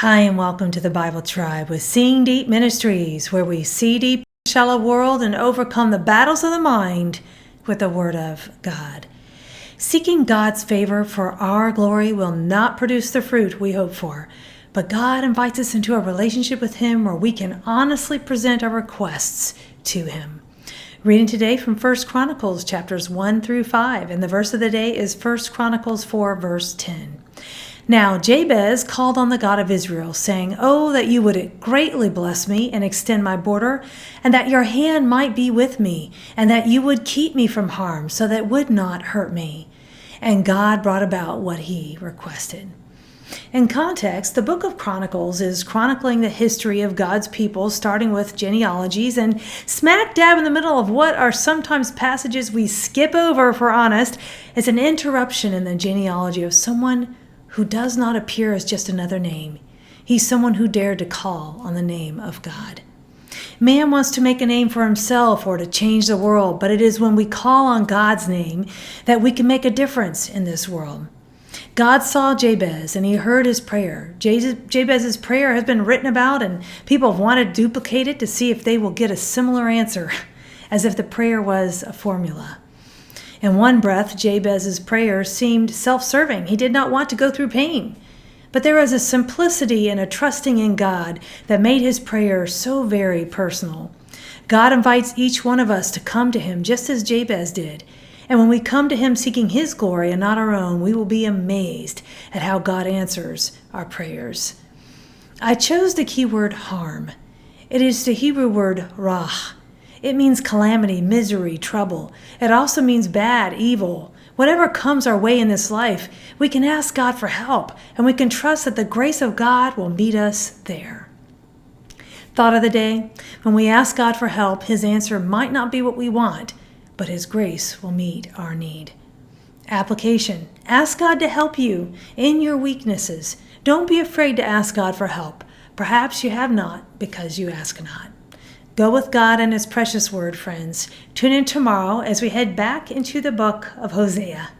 Hi, and welcome to the Bible Tribe with Seeing Deep Ministries, where we see deep in the shallow world and overcome the battles of the mind with the Word of God. Seeking God's favor for our glory will not produce the fruit we hope for, but God invites us into a relationship with Him where we can honestly present our requests to Him. Reading today from 1 Chronicles chapters 1 through 5, and the verse of the day is 1 Chronicles 4, verse 10. Now Jabez called on the God of Israel, saying, "Oh, that you would greatly bless me and extend my border, and that your hand might be with me, and that you would keep me from harm, so that it would not hurt me." And God brought about what he requested. In context, the book of Chronicles is chronicling the history of God's people, starting with genealogies, and smack dab in the middle of what are sometimes passages we skip over, if we're honest, is an interruption in the genealogy of someone who does not appear as just another name. He's someone who dared to call on the name of God. Man wants to make a name for himself or to change the world, but it is when we call on God's name that we can make a difference in this world. God saw Jabez and he heard his prayer. Jabez's prayer has been written about, and people have wanted to duplicate it to see if they will get a similar answer, as if the prayer was a formula. In one breath, Jabez's prayer seemed self-serving. He did not want to go through pain. But there was a simplicity and a trusting in God that made his prayer so very personal. God invites each one of us to come to him just as Jabez did. And when we come to him seeking his glory and not our own, we will be amazed at how God answers our prayers. I chose the keyword harm. It is the Hebrew word rah. It means calamity, misery, trouble. It also means bad, evil. Whatever comes our way in this life, we can ask God for help, and we can trust that the grace of God will meet us there. Thought of the day: when we ask God for help, his answer might not be what we want, but his grace will meet our need. Application: ask God to help you in your weaknesses. Don't be afraid to ask God for help. Perhaps you have not because you ask not. Go with God and his precious word, friends. Tune in tomorrow as we head back into the book of Hosea.